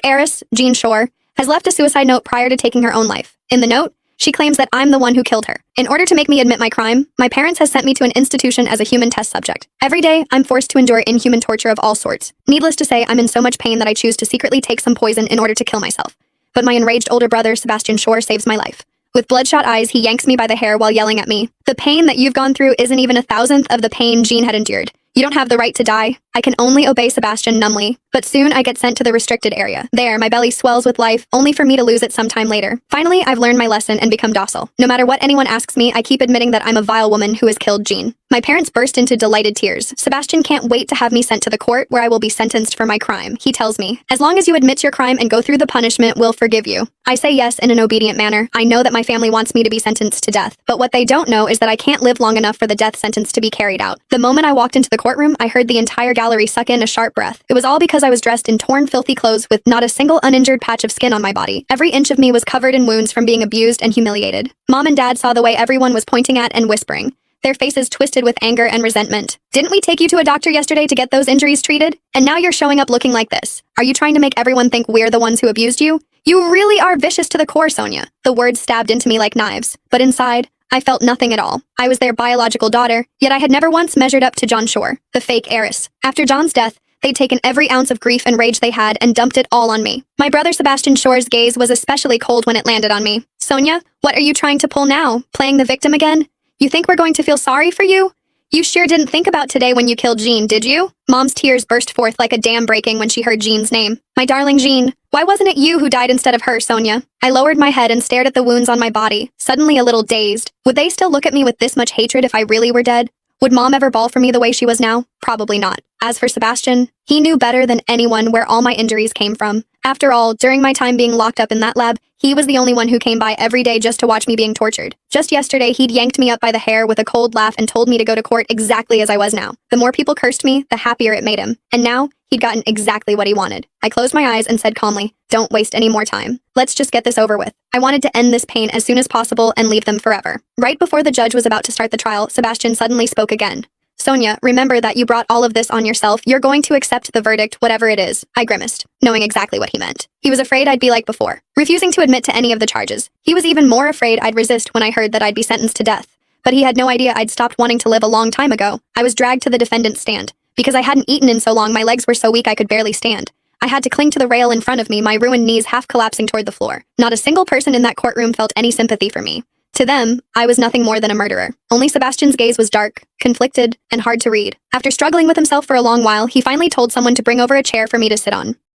heiress, Jean Shore, has left a suicide note prior to taking her own life. In the note, she claims that I'm the one who killed her. In order to make me admit my crime, my parents has sent me to an institution as a human test subject. Every day, I'm forced to endure inhuman torture of all sorts. Needless to say, I'm in so much pain that I choose to secretly take some poison in order to kill myself. But my enraged older brother, Sebastian Shore, saves my life. With bloodshot eyes, he yanks me by the hair while yelling at me. The pain that you've gone through isn't even 1,000th of the pain Jean had endured. You don't have the right to die. I can only obey Sebastian numbly. But soon I get sent to the restricted area. There, my belly swells with life, only for me to lose it sometime later. Finally, I've learned my lesson and become docile. No matter what anyone asks me, I keep admitting that I'm a vile woman who has killed Jean. My parents burst into delighted tears. Sebastian can't wait to have me sent to the court where I will be sentenced for my crime. He tells me, as long as you admit your crime and go through the punishment, we'll forgive you. I say yes in an obedient manner. I know that my family wants me to be sentenced to death, but what they don't know is that I can't live long enough for the death sentence to be carried out. The moment I walked into the courtroom, I heard the entire gallery suck in a sharp breath. It was all because I was dressed in torn, filthy clothes with not a single uninjured patch of skin on my body. Every inch of me was covered in wounds from being abused and humiliated. Mom and Dad saw the way everyone was pointing at and whispering, their faces twisted with anger and resentment. Didn't we take you to a doctor yesterday to get those injuries treated? And now you're showing up looking like this. Are you trying to make everyone think we're the ones who abused you? You really are vicious to the core, Sonia. The words stabbed into me like knives. But inside, I felt nothing at all. I was their biological daughter, yet I had never once measured up to John Shore, the fake heiress. After John's death, they'd taken every ounce of grief and rage they had and dumped it all on me. My brother Sebastian Shore's gaze was especially cold when it landed on me. Sonia, what are you trying to pull now? Playing the victim again? You think we're going to feel sorry for you? You sure didn't think about today when you killed Jean, did you? Mom's tears burst forth like a dam breaking when she heard Jean's name. My darling Jean, why wasn't it you who died instead of her, Sonia? I lowered my head and stared at the wounds on my body, suddenly a little dazed. Would they still look at me with this much hatred if I really were dead? Would Mom ever bawl for me the way she was now? Probably not. As for Sebastian, he knew better than anyone where all my injuries came from. After all, during my time being locked up in that lab, he was the only one who came by every day just to watch me being tortured. Just yesterday, he'd yanked me up by the hair with a cold laugh and told me to go to court exactly as I was now. The more people cursed me, the happier it made him. And now, he'd gotten exactly what he wanted. I closed my eyes and said calmly, don't waste any more time. Let's just get this over with. I wanted to end this pain as soon as possible and leave them forever. Right before the judge was about to start the trial, Sebastian suddenly spoke again. Sonia, remember that you brought all of this on yourself. You're going to accept the verdict, whatever it is. I grimaced, knowing exactly what he meant. He was afraid I'd be like before, refusing to admit to any of the charges. He was even more afraid I'd resist when I heard that I'd be sentenced to death. But he had no idea I'd stopped wanting to live a long time ago. I was dragged to the defendant's stand. Because I hadn't eaten in so long, my legs were so weak I could barely stand. I had to cling to the rail in front of me, my ruined knees half collapsing toward the floor. Not a single person in that courtroom felt any sympathy for me. To them, I was nothing more than a murderer. Only Sebastian's gaze was dark, conflicted, and hard to read. After struggling with himself for a long while, he finally told someone to bring over a chair for me to sit on.